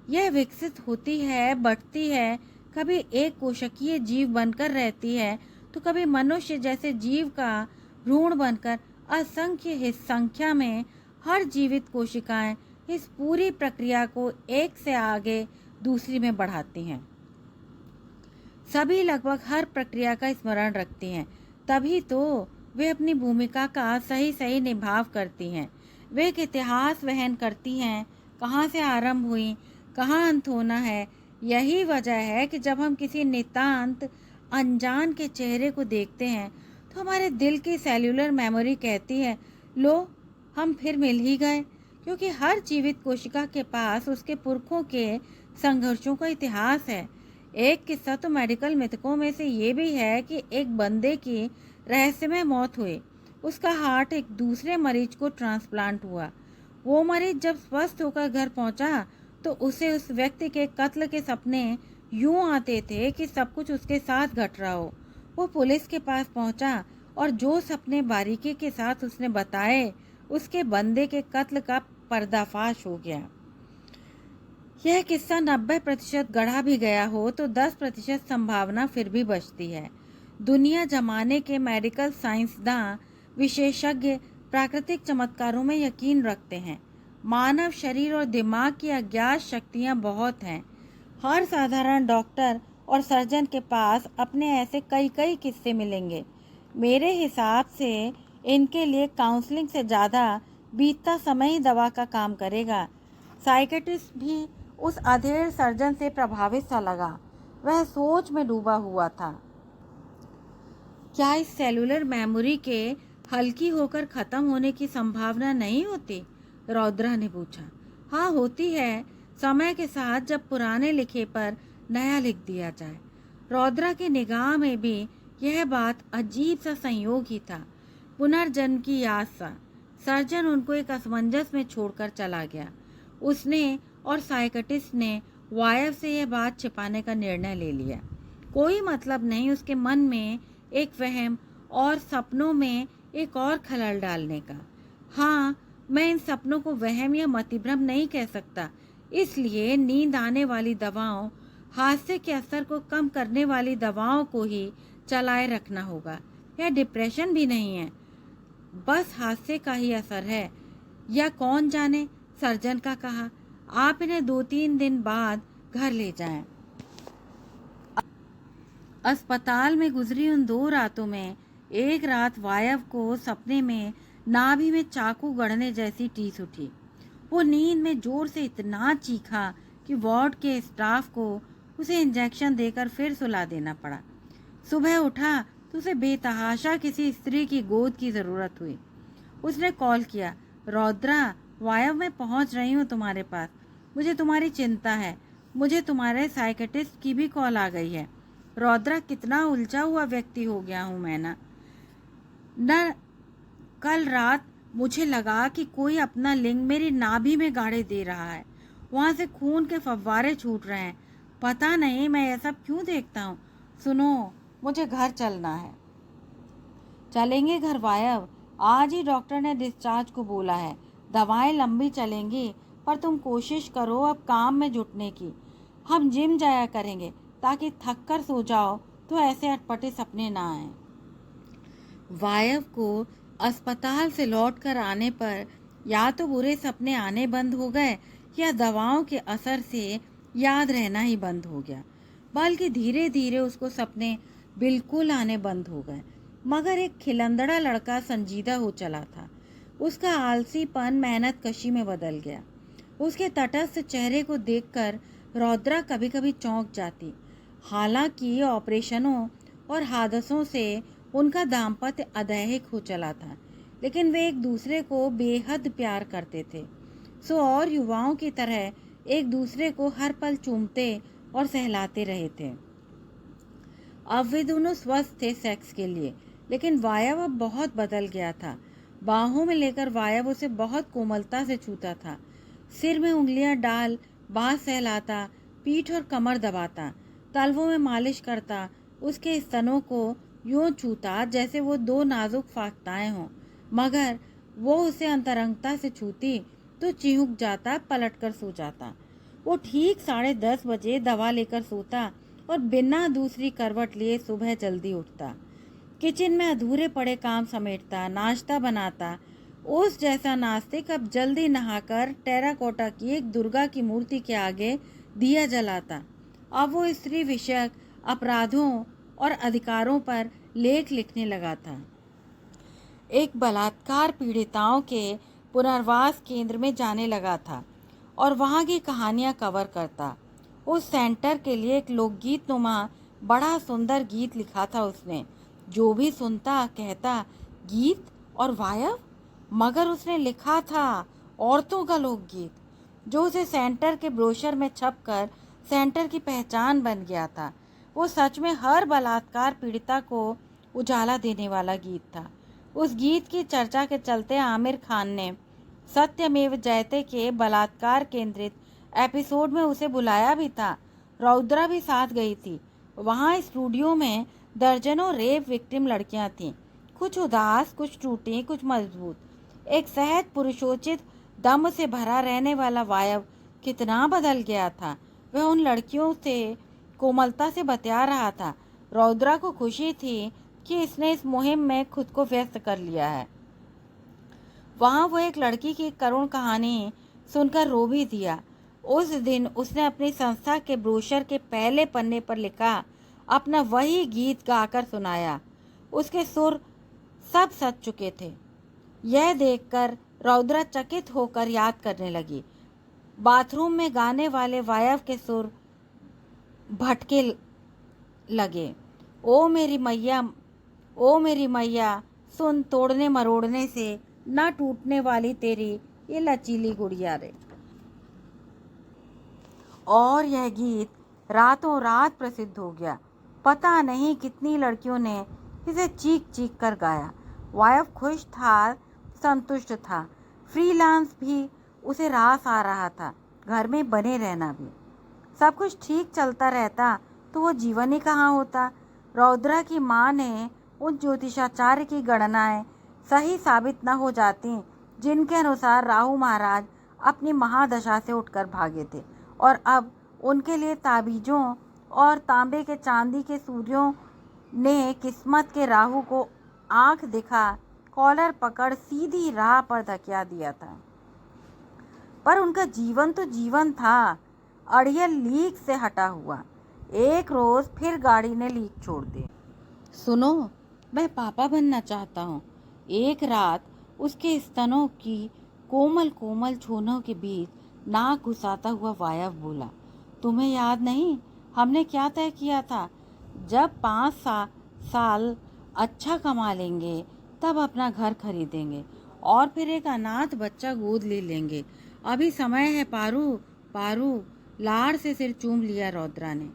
यह विकसित होती है, बढ़ती है, कभी एक कोशिकीय जीव बनकर रहती है तो कभी मनुष्य जैसे जीव का भ्रूण बनकर असंख्य संख्या में हर जीवित कोशिकाएं इस पूरी प्रक्रिया को एक से आगे दूसरी में बढ़ाती हैं। सभी लगभग हर प्रक्रिया का स्मरण रखती हैं, तभी तो वे अपनी भूमिका का सही सही निभाव करती हैं। वे एक इतिहास वहन करती हैं, कहाँ से आरंभ हुई, कहाँ अंत होना है। यही वजह है कि जब हम किसी नितांत अनजान के चेहरे को देखते हैं तो हमारे दिल की सेल्यूलर मेमोरी कहती है, लो हम फिर मिल ही गए। क्योंकि हर जीवित कोशिका के पास उसके पुरखों के संघर्षों का इतिहास है। एक किस्सा तो मेडिकल मिथकों में से ये भी है कि एक बंदे की रहस्यमय मौत हुई। उसका हार्ट एक दूसरे मरीज को ट्रांसप्लांट हुआ। वो मरीज जब स्वस्थ होकर घर पहुंचा तो उसे उस व्यक्ति के कत्ल के सपने यूं आते थे कि सब कुछ उसके साथ घट रहा हो। वो पुलिस के पास पहुंचा और जो सपने बारीकी के साथ उसने बताए, उसके बंदे के कत्ल का पर्दाफाश हो गया। यह किस्सा 90% गढ़ा भी गया हो तो 10% संभावना फिर भी बचती है। दुनिया जमाने के मेडिकल साइंसदां विशेषज्ञ प्राकृतिक चमत्कारों में यकीन रखते हैं। मानव शरीर और दिमाग की अज्ञात शक्तियां बहुत हैं। हर साधारण डॉक्टर और सर्जन के पास अपने ऐसे कई कई किस्से मिलेंगे। मेरे हिसाब से इनके लिए काउंसलिंग से ज़्यादा बीतता समय ही दवा का काम करेगा। साइकेट्रिस्ट भी उस अधेड़ सर्जन से प्रभावित सा लगा। वह सोच में डूबा हुआ था। क्या इस सेलुलर मेमोरी के हल्की होकर ख़त्म होने की संभावना नहीं होती? रौद्रा ने पूछा। हाँ होती है, समय के साथ जब पुराने लिखे पर नया लिख दिया जाए। रौद्रा की निगाह में भी यह बात अजीब सा संयोग ही था, पुनर्जन्म की याद सा। सर्जन उनको एक असमंजस में छोड़कर चला गया। उसने और साइकेट्रिस्ट ने वायव से यह बात छिपाने का निर्णय ले लिया। कोई मतलब नहीं उसके मन में एक वहम और सपनों में एक और खलल डालने का। हाँ, मैं इन सपनों को वहम या मतिभ्रम नहीं कह सकता, इसलिए नींद आने वाली दवाओं, हादसे के असर को कम करने वाली दवाओं को ही चलाए रखना होगा। यह डिप्रेशन भी नहीं है, बस हादसे का ही असर है, या कौन जाने। सर्जन का कहा, आप इन्हें 2-3 दिन बाद घर ले जाएं। अस्पताल में गुजरी उन 2 रातों में एक रात वायव को सपने में नाभि में चाकू गड़ने जैसी टीस उठी। वो नींद में जोर से इतना चीखा कि वार्ड के स्टाफ को उसे इंजेक्शन देकर फिर सुला देना पड़ा। सुबह उठा तो उसे बेतहाशा किसी स्त्री की गोद की ज़रूरत हुई। उसने कॉल किया, रौद्रा, वायव मैं पहुंच रही हूँ तुम्हारे पास। मुझे तुम्हारी चिंता है। मुझे तुम्हारे साइकेट्रिस्ट की भी कॉल आ गई है। रौद्रा, कितना उलझा हुआ व्यक्ति हो गया हूँ मैं न। कल रात मुझे लगा कि कोई अपना लिंग मेरी नाभि में गाड़े दे रहा है। वहाँ से खून के फव्वारे छूट रहे हैं। पता नहीं मैं यह सब क्यों देखता हूँ। सुनो, मुझे घर चलना है। चलेंगे घर वायव, आज ही डॉक्टर ने डिस्चार्ज को बोला है। दवाएं लंबी चलेंगी, पर तुम कोशिश करो अब काम में जुटने की। हम जिम जाया करेंगे ताकि थक कर सो जाओ तो ऐसे अटपटे सपने ना आए। वायव को अस्पताल से लौटकर आने पर या तो बुरे सपने आने बंद हो गए या दवाओं के असर से याद रहना ही बंद हो गया। बल्कि धीरे धीरे उसको सपने बिल्कुल आने बंद हो गए। मगर एक खिलंदड़ा लड़का संजीदा हो चला था। उसका आलसीपन मेहनत कशी में बदल गया। उसके तटस्थ चेहरे को देखकर रौद्रा कभी कभी चौंक जाती। हालांकि ऑपरेशनों और हादसों से उनका दाम्पत्य अदैहिक हो चला था, लेकिन वे एक दूसरे को बेहद प्यार करते थे। सो और युवाओं की तरह एक दूसरे को हर पल चूमते और सहलाते रहे थे। अब वे दोनों स्वस्थ थे सेक्स के लिए, लेकिन वायव अब बहुत बदल गया था। बाहों में लेकर वायव उसे बहुत कोमलता से छूता था। सिर में उंगलियां डाल बाँह सहलाता, पीठ और कमर दबाता, तलवों में मालिश करता, उसके स्तनों को यूं छूता जैसे वो 2 नाजुक फाख्ताएं हों। मगर वो उसे अंतरंगता से छूती तो चिहुक जाता, पलटकर सो जाता। वो ठीक 10:30 बजे दवा लेकर सोता और बिना दूसरी करवट लिए सुबह जल्दी उठता। किचन में अधूरे पड़े काम समेटता, नाश्ता बनाता, उस जैसा नास्तिक अब जल्दी नहाकर टेराकोटा की एक दुर्गा की मूर्ति के आगे दिया जलाता। अब वो स्त्री विषयक अपराधों और अधिकारों पर लेख लिखने लगा था। एक बलात्कार पीड़िताओं के पुनर्वास केंद्र में जाने लगा था और वहाँ की कहानियाँ कवर करता। उस सेंटर के लिए एक लोकगीत नुमा बड़ा सुंदर गीत लिखा था उसने। जो भी सुनता कहता गीत और वायव, मगर उसने लिखा था औरतों का लोकगीत, जो उसे सेंटर के ब्रोशर में छपकर सेंटर की पहचान बन गया था। वो सच में हर बलात्कार पीड़िता को उजाला देने वाला गीत था। उस गीत की चर्चा के चलते आमिर खान ने सत्यमेव जयते के बलात्कार केंद्रित एपिसोड में उसे बुलाया भी था। रौद्रा भी साथ गई थी। वहाँ स्टूडियो में दर्जनों रेप विक्टिम लड़कियां थीं, कुछ उदास, कुछ टूटी, कुछ मजबूत। एक सहज पुरुषोचित दम से भरा रहने वाला वायव कितना बदल गया था। वह उन लड़कियों से कोमलता से बतिया रहा था। रौद्रा को खुशी थी कि इसने इस मुहिम में खुद को व्यस्त कर लिया है। वहाँ वो एक लड़की की करुण कहानी सुनकर रो भी दिया। उस दिन उसने अपनी संस्था के ब्रोशर के पहले पन्ने पर लिखा अपना वही गीत गाकर सुनाया। उसके सुर सब सज चुके थे। यह देखकर रौद्रा चकित होकर याद करने लगी। बाथरूम में गाने वाले वायव के सुर भटके लगे। ओ मेरी मैया, ओ मेरी मैया, सुन तोड़ने मरोड़ने से न टूटने वाली तेरी ये लचीली गुड़िया रे। और यह गीत रातों रात प्रसिद्ध हो गया। पता नहीं कितनी लड़कियों ने इसे चीख चीख कर गाया। वायव खुश था, संतुष्ट था। फ्रीलांस भी उसे रास आ रहा था, घर में बने रहना भी। सब कुछ ठीक चलता रहता तो वो जीवन ही कहाँ होता। रौद्रा की माँ ने उन ज्योतिषाचार्य की गणनाएं सही साबित न हो जाती जिनके अनुसार राहु महाराज अपनी महादशा से उठकर भागे थे, और अब उनके लिए ताबीजों और तांबे के चांदी के सूर्यों ने किस्मत के राहु को आंख दिखा कॉलर पकड़ सीधी राह पर धकेला दिया था। पर उनका जीवन तो जीवन था, अड़ियल लीक से हटा हुआ। एक रोज फिर गाड़ी ने लीक छोड़ दी। सुनो, मैं पापा बनना चाहता हूँ। एक रात उसके स्तनों की कोमल कोमल छूनों के बीच नाक घुसाता हुआ वायव बोला, तुम्हें याद नहीं हमने क्या तय किया था? जब 5 साल अच्छा कमा लेंगे तब अपना घर खरीदेंगे और फिर एक अनाथ बच्चा गोद ले लेंगे। अभी समय है पारू। पारू, लाड़ से सिर चूम लिया रौद्रा ने।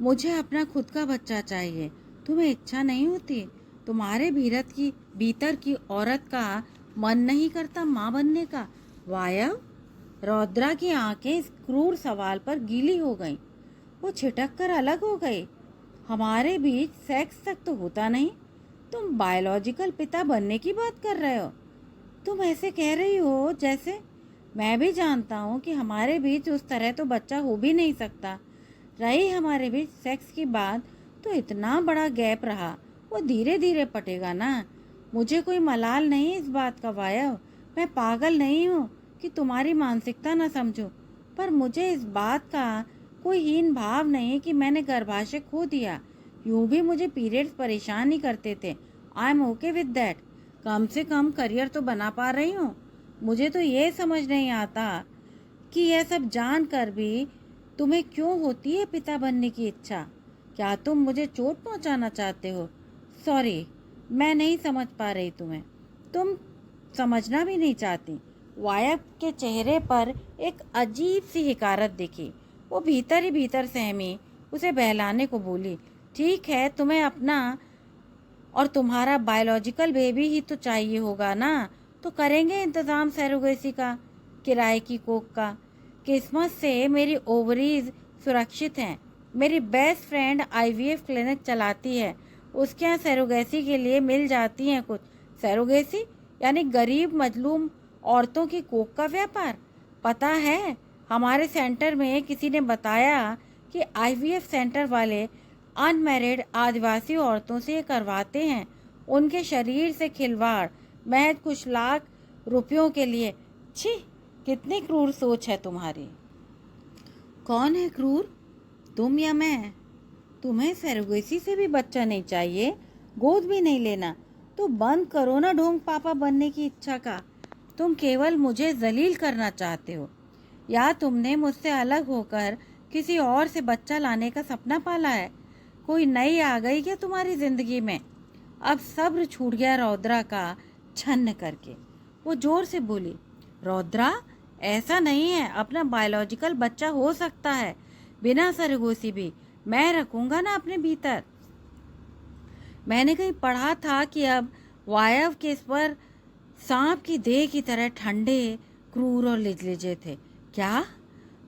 मुझे अपना खुद का बच्चा चाहिए। तुम्हें इच्छा नहीं होती? तुम्हारे भीतर की औरत का मन नहीं करता माँ बनने का? वायव, रौद्रा की आंखें इस क्रूर सवाल पर गीली हो गईं। वो छिटक कर अलग हो गई। हमारे बीच सेक्स तक तो होता नहीं, तुम बायोलॉजिकल पिता बनने की बात कर रहे हो। तुम ऐसे कह रही हो जैसे मैं भी जानता हूँ कि हमारे बीच उस तरह तो बच्चा हो भी नहीं सकता। रही हमारे बीच सेक्स की बात तो इतना बड़ा गैप रहा, वो धीरे धीरे पटेगा ना। मुझे कोई मलाल नहीं इस बात का वायव। मैं पागल नहीं हूँ कि तुम्हारी मानसिकता न समझूं, पर मुझे इस बात का कोई हीन भाव नहीं कि मैंने गर्भाशय खो दिया। यूं भी मुझे पीरियड्स परेशान ही करते थे। I am okay with that. कम से कम करियर तो बना पा रही हूँ। मुझे तो ये समझ नहीं आता कि यह सब जान कर भी तुम्हें क्यों होती है पिता बनने की इच्छा। क्या तुम मुझे चोट पहुँचाना चाहते हो? सॉरी, मैं नहीं समझ पा रही तुम्हें। तुम समझना भी नहीं चाहती। वायव के चेहरे पर एक अजीब सी हिकारत दिखी। वो भीतर ही भीतर सहमी उसे बहलाने को बोली, ठीक है, तुम्हें अपना और तुम्हारा बायोलॉजिकल बेबी ही तो चाहिए होगा ना, तो करेंगे इंतज़ाम सरोगेसी का, किराए की कोख का। किस्मत से मेरी ओवरीज सुरक्षित हैं। मेरी बेस्ट फ्रेंड IVF क्लिनिक चलाती है। उसके यहाँ सरोगेसी के लिए मिल जाती हैं कुछ। सरोगेसी यानी गरीब मजलूम औरतों की कोख का व्यापार। पता है, हमारे सेंटर में किसी ने बताया कि IVF सेंटर वाले अनमैरिड आदिवासी औरतों से करवाते हैं। उनके शरीर से खिलवाड़ महज कुछ लाख रुपयों के लिए। छी, कितनी क्रूर सोच है तुम्हारी। कौन है क्रूर, तुम या मैं? तुम्हें सरोगेसी से भी बच्चा नहीं चाहिए, गोद भी नहीं लेना, तो बंद करो ना ढोंग पापा बनने की इच्छा का। तुम केवल मुझे जलील करना चाहते हो, या तुमने मुझसे अलग होकर किसी और से बच्चा लाने का सपना पाला है? कोई नई आ गई क्या तुम्हारी जिंदगी में? अब सब्र छूट गया रौद्रा का छन्न करके। वो जोर से बोली, रौद्रा, ऐसा नहीं है, अपना बायोलॉजिकल बच्चा हो सकता है बिना सरगोशी भी, मैं रखूंगा ना अपने भीतर। मैंने कहीं पढ़ा था कि अब वायव के स्वर सांप की देह की तरह ठंडे, क्रूर और लिजलिजे थे। क्या?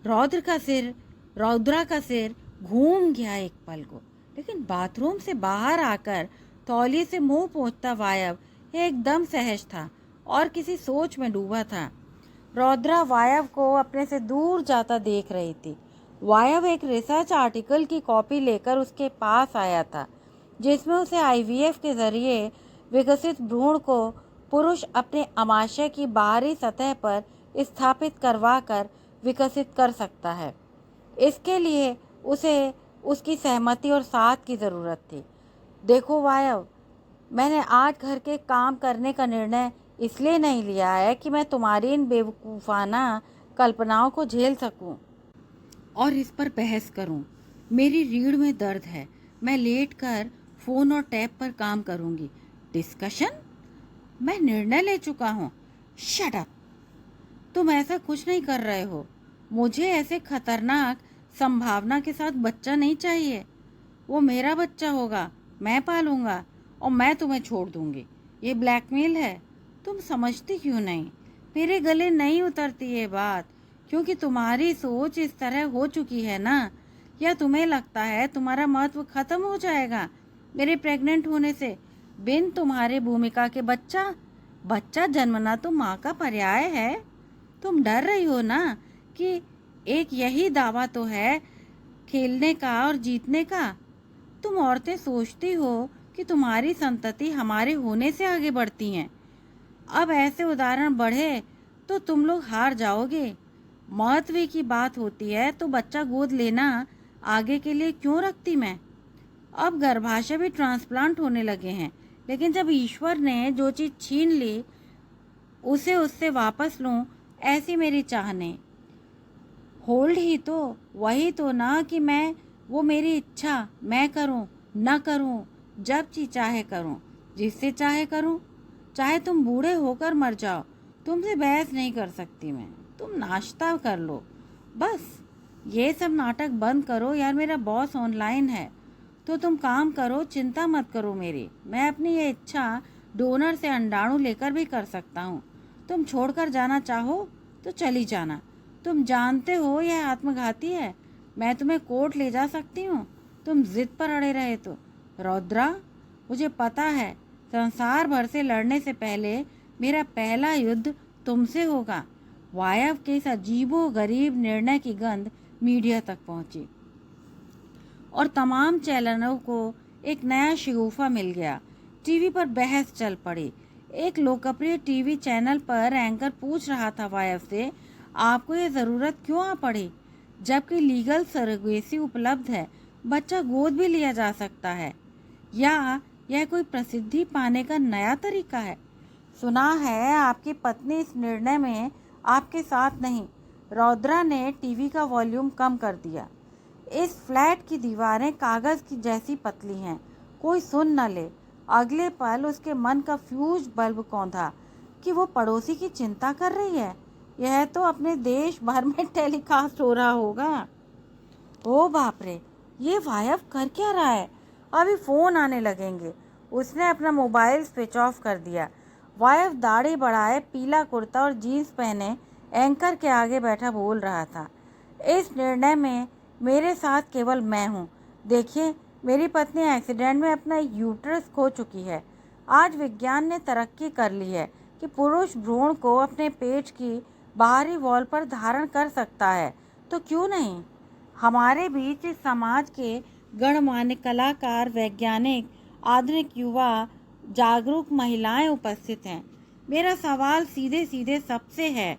रौद्रा का सिर घूम गया एक पल को, लेकिन बाथरूम से बाहर आकर तौलिए से मुंह पोंछता वायव एकदम सहज था और किसी सोच में डूबा था। रौद्रा वायव को अपने से दूर जाता देख रही थी। वायव एक रिसर्च आर्टिकल की कॉपी लेकर उसके पास आया था, जिसमें उसे आईवीएफ के जरिए विकसित भ्रूण को पुरुष अपने अमाशय की बाहरी सतह पर स्थापित करवाकर विकसित कर सकता है। इसके लिए उसे उसकी सहमति और साथ की ज़रूरत थी। देखो वायव, मैंने आज घर के काम करने का निर्णय इसलिए नहीं लिया है कि मैं तुम्हारी इन बेवकूफ़ाना कल्पनाओं को झेल सकूं और इस पर बहस करूं। मेरी रीढ़ में दर्द है, मैं लेटकर फ़ोन और टैब पर काम करूंगी। डिस्कशन? मैं निर्णय ले चुका हूं। Shut up! तुम ऐसा कुछ नहीं कर रहे हो। मुझे ऐसे खतरनाक संभावना के साथ बच्चा नहीं चाहिए। वो मेरा बच्चा होगा, मैं पालूंगा और मैं तुम्हें छोड़ दूंगी। ये ब्लैकमेल है। तुम समझती क्यों नहीं? मेरे गले नहीं उतरती ये बात, क्योंकि तुम्हारी सोच इस तरह हो चुकी है ना। या तुम्हें लगता है तुम्हारा महत्व खत्म हो जाएगा मेरे प्रेग्नेंट होने से? बिन तुम्हारे भूमिका के बच्चा जन्मना तो माँ का पर्याय है। तुम डर रही हो ना कि एक यही दावा तो है खेलने का और जीतने का। तुम औरतें सोचती हो कि तुम्हारी संतति हमारे होने से आगे बढ़ती हैं। अब ऐसे उदाहरण बढ़े तो तुम लोग हार जाओगे। महत्व की बात होती है तो बच्चा गोद लेना आगे के लिए क्यों रखती मैं? अब गर्भाशय भी ट्रांसप्लांट होने लगे हैं, लेकिन जब ईश्वर ने जो चीज़ छीन ली उसे उससे वापस लूं, ऐसी मेरी चाह नहीं। होल्ड ही तो वही तो ना कि वो मेरी इच्छा, मैं करूं न करूं, जब जी चाहे करूं, जिससे चाहे करूं। चाहे तुम बूढ़े होकर मर जाओ, तुमसे बहस नहीं कर सकती मैं। तुम नाश्ता कर लो बस। ये सब नाटक बंद करो यार। मेरा बॉस ऑनलाइन है तो तुम काम करो, चिंता मत करो मेरी। मैं अपनी ये इच्छा डोनर से अंडाणु लेकर भी कर सकता हूँ। तुम छोड़कर जाना चाहो तो चली जाना। तुम जानते हो यह आत्मघाती है। मैं तुम्हें कोर्ट ले जा सकती हूँ, तुम जिद पर अड़े रहे तो। रौद्रा, मुझे पता है संसार भर से लड़ने से पहले मेरा पहला युद्ध तुमसे होगा। वायव के इस अजीबो गरीब निर्णय की गंध मीडिया तक पहुंची और तमाम चैनलों को एक नया शगुफा मिल गया। टीवी पर बहस चल पड़ी। एक लोकप्रिय टीवी चैनल पर एंकर पूछ रहा था वायव से, आपको ये ज़रूरत क्यों आ पड़ी? जबकि लीगल सरोगेसी उपलब्ध है, बच्चा गोद भी लिया जा सकता है। या यह कोई प्रसिद्धि पाने का नया तरीका है? सुना है आपकी पत्नी इस निर्णय में आपके साथ नहीं। रौद्रा ने टीवी का वॉल्यूम कम कर दिया। इस फ्लैट की दीवारें कागज़ की जैसी पतली हैं, कोई सुन न ले। अगले पल उसके मन का फ्यूज बल्ब कौंधा कि वो पड़ोसी की चिंता कर रही है। यह तो अपने देश भर में टेलीकास्ट हो रहा होगा। ओ बाप रे, ये वायव कर क्या रहा है? अभी फ़ोन आने लगेंगे। उसने अपना मोबाइल स्विच ऑफ कर दिया। वायव दाढ़ी बढ़ाए, पीला कुर्ता और जीन्स पहने एंकर के आगे बैठा बोल रहा था, इस निर्णय में मेरे साथ केवल मैं हूँ। देखिए, मेरी पत्नी एक्सीडेंट में अपना यूट्रस खो चुकी है। आज विज्ञान ने तरक्की कर ली है कि पुरुष भ्रूण को अपने पेट की बाहरी वॉल पर धारण कर सकता है, तो क्यों नहीं? हमारे बीच इस समाज के गणमान्य कलाकार, वैज्ञानिक, आधुनिक युवा, जागरूक महिलाएं उपस्थित हैं। मेरा सवाल सीधे सीधे सबसे है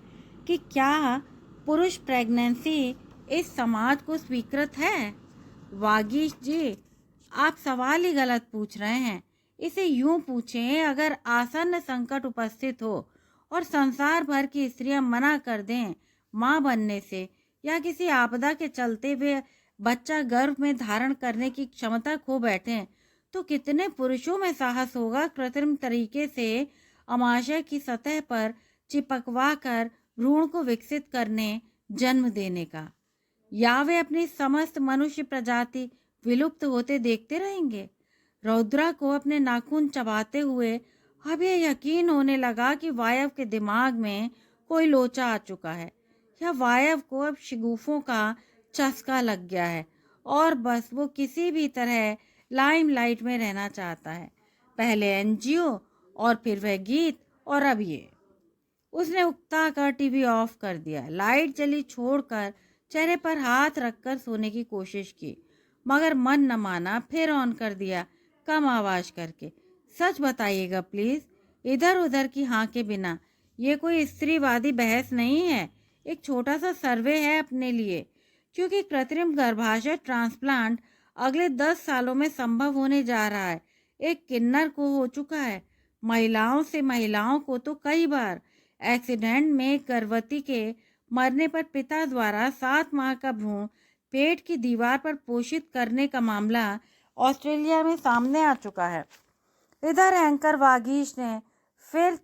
कि क्या पुरुष प्रेगनेंसी इस समाज को स्वीकृत है? वागीश जी, आप सवाल ही गलत पूछ रहे हैं। इसे यूं पूछें, अगर आसन्न संकट उपस्थित हो और संसार भर की स्त्रियां मना कर दें मां बनने से, या किसी आपदा के चलते वे बच्चा गर्भ में धारण करने की क्षमता खो बैठें, तो कितने पुरुषों में साहस होगा कृत्रिम तरीके से अमाशय की सतह पर चिपकवा कर भ्रूण को विकसित करने, जन्म देने का। या वे अपनी समस्त मनुष्य प्रजाति विलुप्त होते देखते रहेंगे। रौद्रा को अपने नाखून चबाते हुए अब यह यकीन होने लगा कि वायव के दिमाग में कोई लोचा आ चुका है, या वायव को अब शगुफों का चस्का लग गया है और बस वो किसी भी तरह लाइमलाइट में रहना चाहता है। पहले एनजीओ और फिर वह गीत और अब ये। उसने उकता कर टीवी ऑफ कर दिया, लाइट जली छोड़कर चेहरे पर हाथ रखकर सोने की कोशिश की, मगर मन न माना, फिर ऑन कर दिया कम आवाज करके। सच बताइएगा प्लीज, इधर उधर की हाँ के बिना। ये कोई स्त्रीवादी बहस नहीं है, एक छोटा सा सर्वे है अपने लिए, क्योंकि कृत्रिम गर्भाशय ट्रांसप्लांट अगले 10 सालों में संभव होने जा रहा है। एक किन्नर को हो चुका है, महिलाओं को तो कई बार। एक्सीडेंट में गर्भवती के मरने पर पिता द्वारा 7 माह का भ्रूण पेट की दीवार पर पोषित करने का मामला ऑस्ट्रेलिया में सामने आ चुका है। इधर एंकर वागीश ने फिर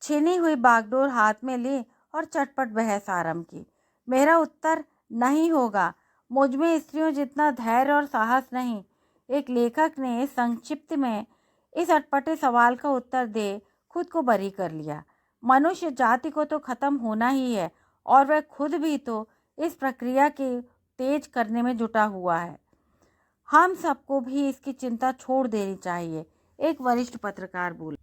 छिनी हुई बागडोर हाथ में ली और चटपट बहस आरंभ की। मेरा उत्तर नहीं होगा, मुझमें स्त्रियों जितना धैर्य और साहस नहीं। एक लेखक ने संक्षिप्त में इस अटपटे सवाल का उत्तर दे खुद को बरी कर लिया। मनुष्य जाति को तो खत्म होना ही है, और वह खुद भी तो इस प्रक्रिया के तेज करने में जुटा हुआ है। हम सबको भी इसकी चिंता छोड़ देनी चाहिए, एक वरिष्ठ पत्रकार बोला।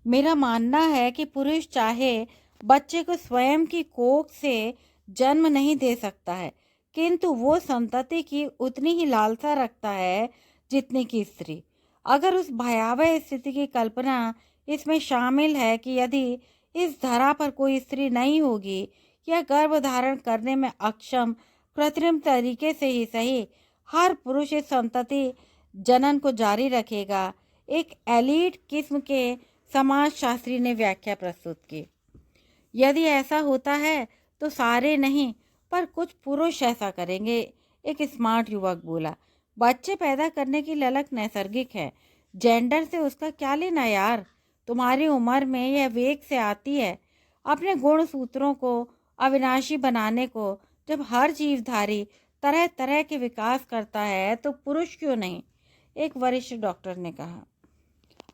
मेरा मानना है कि पुरुष चाहे बच्चे को स्वयं की कोख से जन्म नहीं दे सकता है, किंतु वो संतति की उतनी ही लालसा रखता है जितनी की स्त्री। अगर उस भयावह स्थिति की कल्पना इसमें शामिल है कि यदि इस धरा पर कोई स्त्री नहीं होगी या गर्भ धारण करने में अक्षम, कृत्रिम तरीके से ही सही, हर पुरुष इस संतति जनन को जारी रखेगा, एक एलीट किस्म के समाजशास्त्री ने व्याख्या प्रस्तुत की। यदि ऐसा होता है तो सारे नहीं, पर कुछ पुरुष ऐसा करेंगे, एक स्मार्ट युवक बोला। बच्चे पैदा करने की ललक नैसर्गिक है, जेंडर से उसका क्या लेना यार। तुम्हारी उम्र में यह वेग से आती है। अपने गुण सूत्रों को अविनाशी बनाने को जब हर जीवधारी तरह तरह के विकास करता है तो पुरुष क्यों नहीं, एक वरिष्ठ डॉक्टर ने कहा।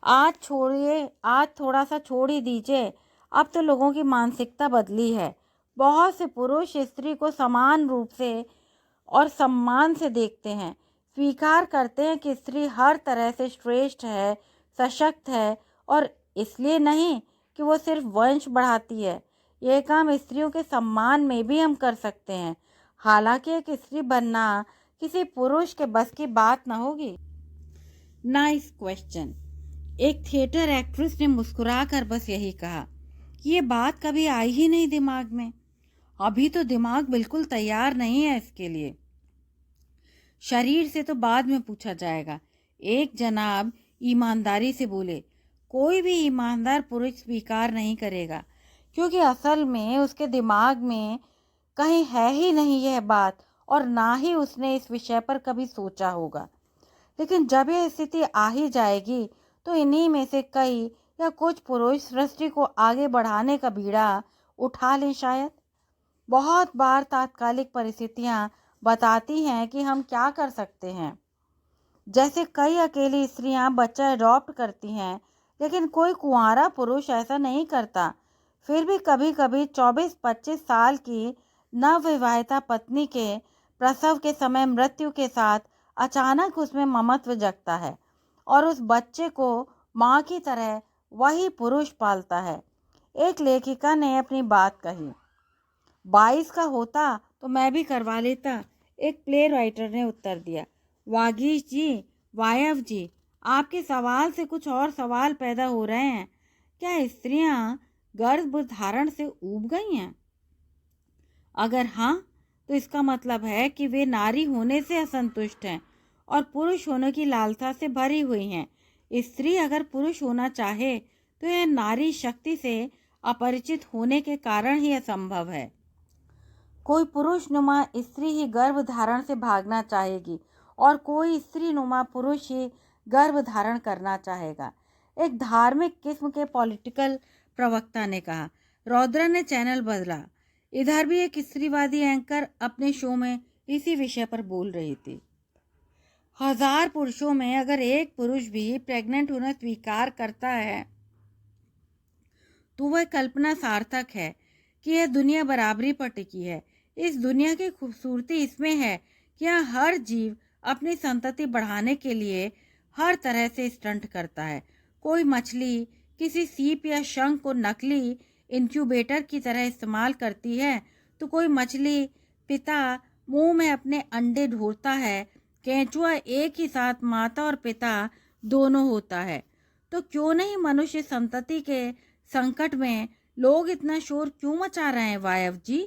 आज थोड़ा सा छोड़ ही दीजिए, अब तो लोगों की मानसिकता बदली है। बहुत से पुरुष स्त्री को समान रूप से और सम्मान से देखते हैं, स्वीकार करते हैं कि स्त्री हर तरह से श्रेष्ठ है, सशक्त है, और इसलिए नहीं कि वो सिर्फ वंश बढ़ाती है। यह काम स्त्रियों के सम्मान में भी हम कर सकते हैं, हालांकि एक स्त्री बनना किसी पुरुष के बस की बात न होगी। नाइस क्वेश्चन, एक थिएटर एक्ट्रेस ने मुस्कुराकर बस यही कहा। ये बात कभी आई ही नहीं दिमाग में। अभी तो दिमाग बिल्कुल तैयार नहीं है इसके लिए। शरीर से तो बाद में पूछा जाएगा, एक जनाब ईमानदारी से बोले। कोई भी ईमानदार पुरुष स्वीकार नहीं करेगा, क्योंकि असल में उसके दिमाग में कहीं है ही नहीं यह बात, और ना ही उसने इस विषय पर कभी सोचा होगा। लेकिन जब यह स्थिति आ ही जाएगी तो इन्हीं में से कई या कुछ पुरुष सृष्टि को आगे बढ़ाने का बीड़ा उठा लें शायद। बहुत बार तात्कालिक परिस्थितियां बताती हैं कि हम क्या कर सकते हैं। जैसे कई अकेली स्त्रियां बच्चा अडॉप्ट करती हैं, लेकिन कोई कुंवारा पुरुष ऐसा नहीं करता। फिर भी कभी कभी 24-25 साल की नवविवाहिता पत्नी के प्रसव के समय मृत्यु के साथ अचानक उसमें ममत्व जगता है, और उस बच्चे को माँ की तरह वही पुरुष पालता है। एक लेखिका ने अपनी बात कही। 22 का होता तो मैं भी करवा लेता, एक प्ले राइटर ने उत्तर दिया। वागीश जी, वायव जी, आपके सवाल से कुछ और सवाल पैदा हो रहे हैं। क्या स्त्रियां गर्भ धारण से ऊब गई हैं? अगर हाँ, तो इसका मतलब है कि वे नारी होने से असंतुष्ट हैं और पुरुष होने की लालसा से भरी हुई हैं। स्त्री अगर पुरुष होना चाहे तो यह नारी शक्ति से अपरिचित होने के कारण ही असंभव है। कोई पुरुष नुमा स्त्री ही गर्भ धारण से भागना चाहेगी और कोई स्त्री नुमा पुरुष ही गर्भ धारण करना चाहेगा। एक धार्मिक किस्म के पॉलिटिकल प्रवक्ता ने कहा। रौद्रा ने चैनल बदला। इधर भी एक स्त्रीवादी एंकर अपने शो में इसी विषय पर बोल रही थी। 1000 पुरुषों में अगर एक पुरुष भी प्रेग्नेंट होना स्वीकार करता है तो वह कल्पना सार्थक है कि यह दुनिया बराबरी पर टिकी है। इस दुनिया की खूबसूरती इसमें है कि यहाँ हर जीव अपनी संतति बढ़ाने के लिए हर तरह से स्टंट करता है। कोई मछली किसी सीप या शंख को नकली इंक्यूबेटर की तरह इस्तेमाल करती है तो कोई मछली पिता मुंह में अपने अंडे ढोता है। केंचुआ एक ही साथ माता और पिता दोनों होता है। तो क्यों नहीं मनुष्य संतति के संकट में लोग इतना शोर क्यों मचा रहे हैं वायव जी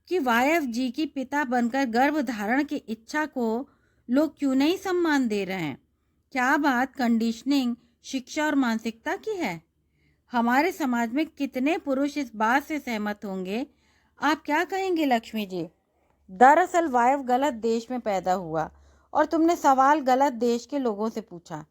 कि वायव जी की पिता बनकर गर्भ धारण की इच्छा को लोग क्यों नहीं सम्मान दे रहे हैं? क्या बात कंडीशनिंग, शिक्षा और मानसिकता की है? हमारे समाज में कितने पुरुष इस बात से सहमत होंगे? आप क्या कहेंगे लक्ष्मी जी? दरअसल वायव गलत देश में पैदा हुआ और तुमने सवाल गलत देश के लोगों से पूछा।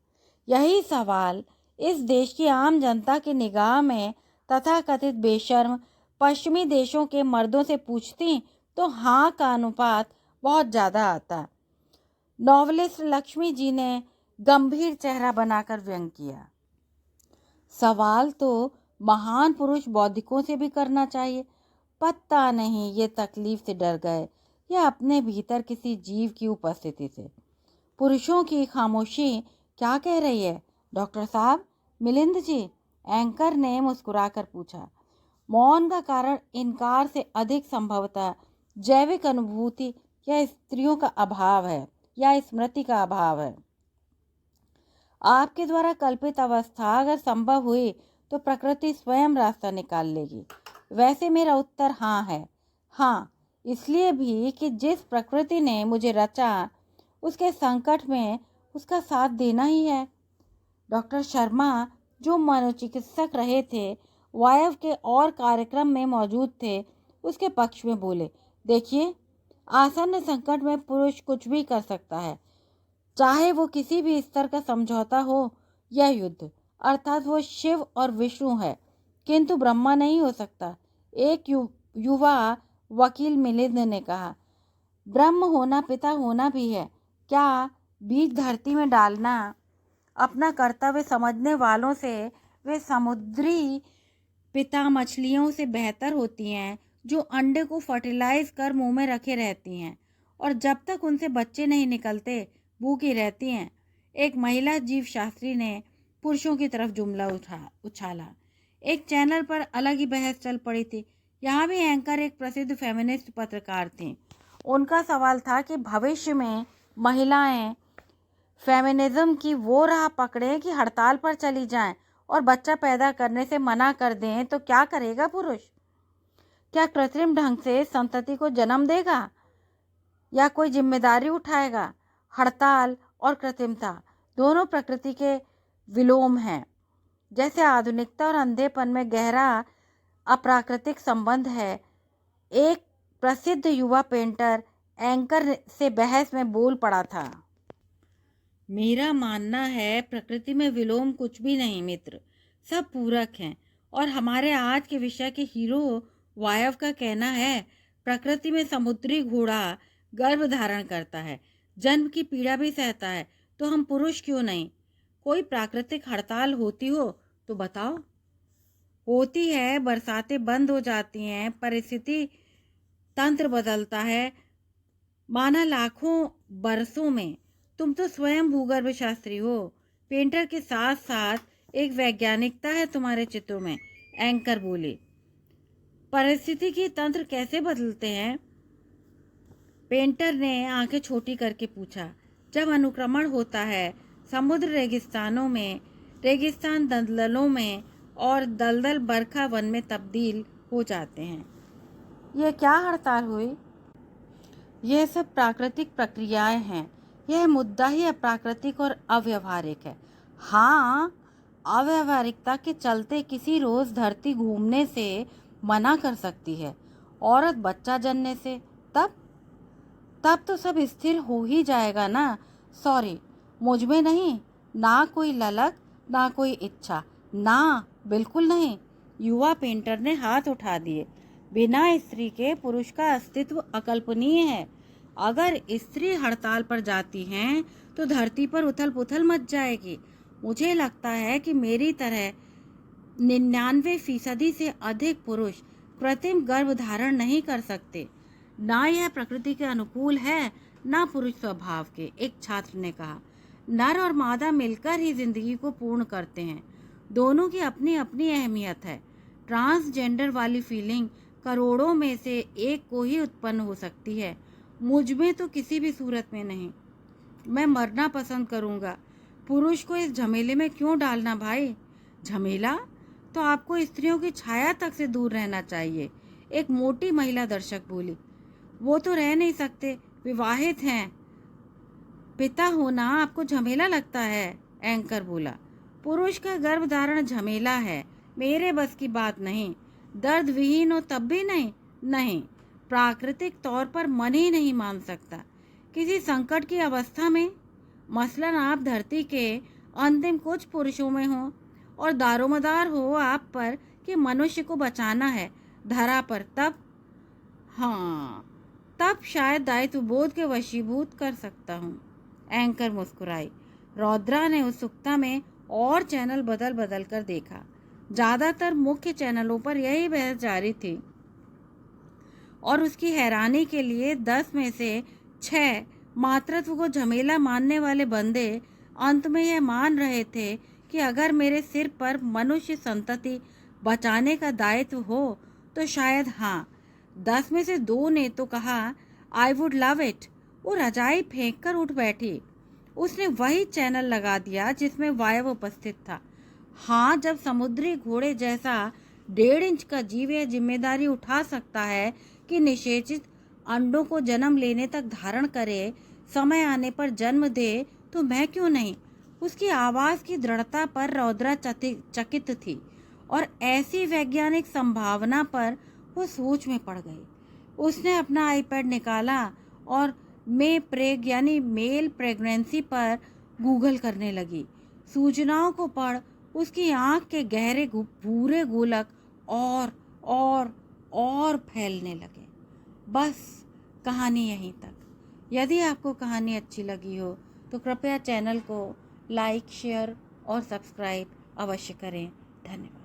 यही सवाल इस देश की आम जनता की निगाह में तथाकथित बेशर्म पश्चिमी देशों के मर्दों से पूछती तो हाँ का अनुपात बहुत ज़्यादा आता। नॉवलिस्ट लक्ष्मी जी ने गंभीर चेहरा बनाकर व्यंग किया। सवाल तो महान पुरुष बौद्धिकों से भी करना चाहिए। पता नहीं ये तकलीफ से डर गए या अपने भीतर किसी जीव की उपस्थिति से। पुरुषों की खामोशी क्या कह रही है डॉक्टर साहब? मिलिंद जी, एंकर ने मुस्कुराकर पूछा। मौन का कारण इनकार से अधिक संभवतः जैविक अनुभूति या स्त्रियों का अभाव है या स्मृति का अभाव है। आपके द्वारा कल्पित अवस्था अगर संभव हुई तो प्रकृति स्वयं रास्ता निकाल लेगी। वैसे मेरा उत्तर हाँ है। हाँ, इसलिए भी कि जिस प्रकृति ने मुझे रचा उसके संकट में उसका साथ देना ही है। डॉक्टर शर्मा जो मनोचिकित्सक रहे थे, वायव के और कार्यक्रम में मौजूद थे, उसके पक्ष में बोले। देखिए, आसन्न संकट में पुरुष कुछ भी कर सकता है, चाहे वो किसी भी स्तर का समझौता हो या युद्ध। अर्थात वो शिव और विष्णु है किंतु ब्रह्मा नहीं हो सकता। एक युवा वकील मिलिंद ने कहा। ब्रह्म होना पिता होना भी है। क्या बीज धरती में डालना अपना कर्तव्य समझने वालों से वे समुद्री पिता मछलियों से बेहतर होती हैं जो अंडे को फर्टिलाइज कर मुंह में रखे रहती हैं और जब तक उनसे बच्चे नहीं निकलते भूखी रहती हैं? एक महिला जीव शास्त्री ने पुरुषों की तरफ जुमला उछाला। एक चैनल पर अलग ही बहस चल पड़ी थी। यहाँ भी एंकर एक प्रसिद्ध फेमिनिस्ट पत्रकार थी। उनका सवाल था कि भविष्य में महिलाएं फेमिनिज्म की वो राह पकड़ें कि हड़ताल पर चली जाएं और बच्चा पैदा करने से मना कर दें तो क्या करेगा पुरुष? क्या कृत्रिम ढंग से संतति को जन्म देगा या कोई जिम्मेदारी उठाएगा? हड़ताल और कृत्रिमता दोनों प्रकृति के विलोम हैं। जैसे आधुनिकता और अंधेपन में गहरा अप्राकृतिक संबंध है। एक प्रसिद्ध युवा पेंटर एंकर से बहस में बोल पड़ा था। मेरा मानना है प्रकृति में विलोम कुछ भी नहीं मित्र, सब पूरक हैं। और हमारे आज के विषय के हीरो वायव का कहना है प्रकृति में समुद्री घोड़ा गर्भ धारण करता है, जन्म की पीड़ा भी सहता है, तो हम पुरुष क्यों नहीं? कोई प्राकृतिक हड़ताल होती हो तो बताओ। होती है, बरसातें बंद हो जाती हैं, परिस्थिति तंत्र बदलता है, माना लाखों बरसों में। तुम तो स्वयं भूगर्भ शास्त्री हो, पेंटर के साथ साथ एक वैज्ञानिकता है तुम्हारे चित्रों में। एंकर बोले। परिस्थिति की तंत्र कैसे बदलते हैं? पेंटर ने आंखें छोटी करके पूछा। जब अनुक्रमण होता है, समुद्र रेगिस्तानों में, रेगिस्तान दलदलों में और दलदल बरखा वन में तब्दील हो जाते हैं। यह क्या हड़ताल हुई? यह सब प्राकृतिक प्रक्रियाएं हैं। यह मुद्दा ही अप्राकृतिक और अव्यवहारिक है। हाँ, अव्यवहारिकता के चलते किसी रोज धरती घूमने से मना कर सकती है, औरत बच्चा जनने से। तब तब तो सब स्थिर हो ही जाएगा ना। सॉरी, मुझ में नहीं, ना कोई ललक, ना कोई इच्छा, ना, बिल्कुल नहीं। युवा पेंटर ने हाथ उठा दिए। बिना स्त्री के पुरुष का अस्तित्व अकल्पनीय है। अगर स्त्री हड़ताल पर जाती हैं तो धरती पर उथल पुथल मच जाएगी। मुझे लगता है कि मेरी तरह 99% से अधिक पुरुष कृत्रिम गर्भ धारण नहीं कर सकते। ना यह प्रकृति के अनुकूल है, ना पुरुष स्वभाव के, एक छात्र ने कहा। नर और मादा मिलकर ही जिंदगी को पूर्ण करते हैं। दोनों की अपनी अपनी अहमियत है। ट्रांसजेंडर वाली फीलिंग करोड़ों में से एक को ही उत्पन्न हो सकती है। मुझ में तो किसी भी सूरत में नहीं। मैं मरना पसंद करूंगा। पुरुष को इस झमेले में क्यों डालना भाई? झमेला? तो आपको स्त्रियों की छाया तक से दूर रहना चाहिए, एक मोटी महिला दर्शक बोली। वो तो रह नहीं सकते, विवाहित हैं। पिता होना आपको झमेला लगता है? एंकर बोला। पुरुष का गर्भधारण झमेला है, मेरे बस की बात नहीं। दर्द विहीन हो तब भी नहीं। नहीं, प्राकृतिक तौर पर मन ही नहीं मान सकता। किसी संकट की अवस्था में, मसलन आप धरती के अंतिम कुछ पुरुषों में हो और दारोमदार हो आप पर कि मनुष्य को बचाना है धरा पर, तब हाँ, तब शायद दायित्व बोध के वशीभूत कर सकता हूँ। एंकर मुस्कुराई। रौद्रा ने उत्सुकता में और चैनल बदल बदल कर देखा। ज्यादातर मुख्य चैनलों पर यही बहस जारी थी और उसकी हैरानी के लिए 10 में से 6 मातृत्व को झमेला मानने वाले बंदे अंत में यह मान रहे थे कि अगर मेरे सिर पर मनुष्य संतति बचाने का दायित्व हो तो शायद हाँ। 10 में से 2 ने तो कहा आई वुड लव इट। वो रजाई फेंक कर उठ बैठी। उसने वही चैनल लगा दिया जिसमें वायव उपस्थित था। हाँ, जब समुद्री घोड़े जैसा 1.5 इंच का जीव यह जिम्मेदारी उठा सकता है कि निषेचित अंडों को जन्म लेने तक धारण करे, समय आने पर जन्म दे, तो मैं क्यों नहीं? उसकी आवाज की दृढ़ता पर रौद्रा चकित थी और ऐसी वैज्ञानिक संभावना पर वो सोच में पड़ गई। उसने अपना आईपैड निकाला और प्रेग यानी मेल प्रेगनेंसी पर गूगल करने लगी। सूचनाओं को पढ़ उसकी आंख के गहरे भूरे गोलक और फैलने लगे। बस कहानी यहीं तक। यदि आपको कहानी अच्छी लगी हो तो कृपया चैनल को लाइक, शेयर और सब्सक्राइब अवश्य करें। धन्यवाद।